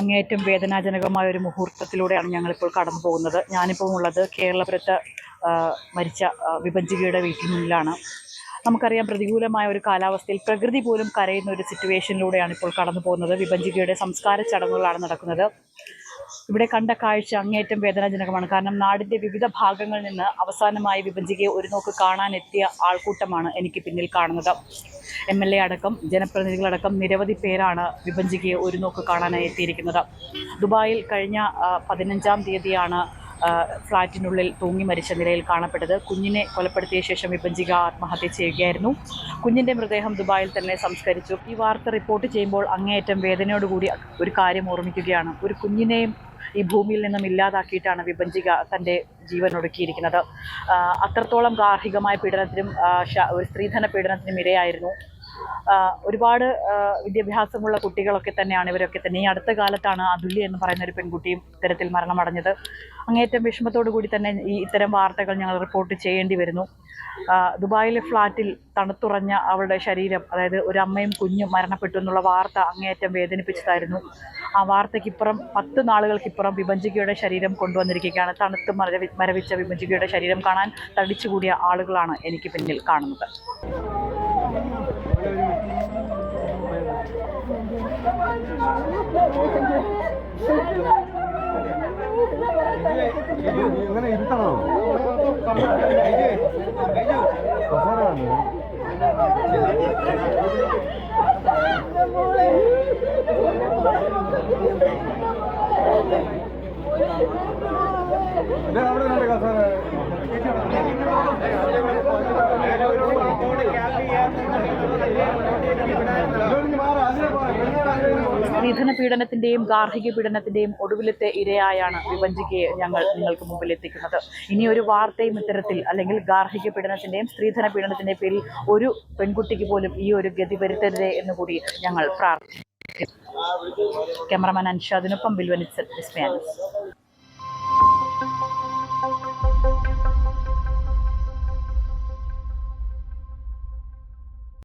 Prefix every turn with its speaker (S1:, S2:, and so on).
S1: അങ്ങേയറ്റം വേദനാജനകമായ ഒരു മുഹൂർത്തത്തിലൂടെയാണ് ഞങ്ങളിപ്പോൾ കടന്നു പോകുന്നത്. ഞാനിപ്പോൾ ഉള്ളത് കേരളപുരത്ത് മരിച്ച വിഭജികയുടെ വീട്ടിൽ മുന്നിലാണ്. നമുക്കറിയാം, പ്രതികൂലമായ ഒരു കാലാവസ്ഥയിൽ പ്രകൃതി പോലും കരയുന്ന ഒരു സിറ്റുവേഷനിലൂടെയാണ് ഇപ്പോൾ കടന്നു പോകുന്നത്. വിഭജികയുടെ സംസ്കാര ചടങ്ങുകളാണ് നടക്കുന്നത്. ഇവിടെ കണ്ട കാഴ്ച അങ്ങേയറ്റം വേദനാജനകമാണ്. കാരണം നാടിൻ്റെ വിവിധ ഭാഗങ്ങളിൽ നിന്ന് അവസാനമായി വിഭജികയെ ഒരു നോക്ക് കാണാനെത്തിയ ആൾക്കൂട്ടമാണ് എനിക്ക് പിന്നിൽ കാണുന്നത്. MLA അടക്കം ജനപ്രതിനിധികളടക്കം നിരവധി പേരാണ് വിഭജികയെ ഒരു നോക്ക് കാണാനായി എത്തിയിരിക്കുന്നത്. ദുബായിൽ കഴിഞ്ഞ 15-ാം തീയതിയാണ് ഫ്ളാറ്റിനുള്ളിൽ തൂങ്ങി മരിച്ച നിലയിൽ കാണപ്പെട്ടത്. കുഞ്ഞിനെ കൊലപ്പെടുത്തിയ ശേഷം വിഭജിക ആത്മഹത്യ ചെയ്യുകയായിരുന്നു. കുഞ്ഞിൻ്റെ മൃതദേഹം ദുബായിൽ തന്നെ സംസ്കരിച്ചു. ഈ വാർത്ത റിപ്പോർട്ട് ചെയ്യുമ്പോൾ അങ്ങേയറ്റം വേദനയോടുകൂടി ഒരു കാര്യം ഓർമ്മിക്കുകയാണ്. ഒരു കുഞ്ഞിനെയും ഈ ഭൂമിയിൽ നിന്നും ഇല്ലാതാക്കിയിട്ടാണ് വിഭജിക തൻ്റെ ജീവൻ ഒടുക്കിയിരിക്കുന്നത്. അത്രത്തോളം ഗാർഹികമായ പീഡനത്തിനും ഒരു സ്ത്രീധന പീഡനത്തിനും ഇരയായിരുന്നു. ഒരുപാട് വിദ്യാഭ്യാസമുള്ള കുട്ടികളൊക്കെ തന്നെയാണ് ഇവരൊക്കെ തന്നെ. ഈ അടുത്ത കാലത്താണ് അതുല്യ എന്ന് പറയുന്ന ഒരു പെൺകുട്ടിയും ഇത്തരത്തിൽ മരണമടഞ്ഞത്. അങ്ങേയറ്റം വിഷമത്തോടു കൂടി തന്നെ ഇത്തരം വാർത്തകൾ ഞങ്ങൾ റിപ്പോർട്ട് ചെയ്യേണ്ടി വരുന്നു. ദുബായിലെ ഫ്ളാറ്റിൽ തണുത്തുറഞ്ഞ അവളുടെ ശരീരം, അതായത് ഒരു അമ്മയും കുഞ്ഞും മരണപ്പെട്ടു എന്നുള്ള വാർത്ത അങ്ങേയറ്റം വേദനിപ്പിച്ചതായിരുന്നു. ആ വാർത്തയ്ക്കിപ്പുറം 10 നാളുകൾക്കിപ്പുറം വിഭജികയുടെ ശരീരം കൊണ്ടുവന്നിരിക്കുകയാണ്. തണുത്ത് മരവിച്ച വിഭജികയുടെ ശരീരം കാണാൻ തടിച്ചുകൂടിയ ആളുകളാണ് എനിക്ക് പിന്നിൽ കാണുന്നത്.
S2: ഇങ്ങനെ ഇരുത്തണോ? അവിടെ നല്ല കസാര
S1: സ്ത്രീധന പീഡനത്തിൻ്റെയും ഗാർഹിക പീഡനത്തിൻ്റെയും ഒടുവിലത്തെ ഇരയായാണ് വിഭജികയെ ഞങ്ങൾ നിങ്ങൾക്ക് മുമ്പിൽ എത്തിക്കുന്നത്. ഇനിയൊരു വാർത്തയും ഇത്തരത്തിൽ, അല്ലെങ്കിൽ ഗാർഹിക പീഡനത്തിൻ്റെയും സ്ത്രീധന പീഡനത്തിൻ്റെയും പേരിൽ ഒരു പെൺകുട്ടിക്ക് പോലും ഈ ഒരു ഗതി വരുത്തരുതേ എന്നുകൂടി ഞങ്ങൾ പ്രാർത്ഥിക്കുന്നു. ക്യാമറമാൻ അൻഷാദിനൊപ്പം ബിൽവനിച്ച്.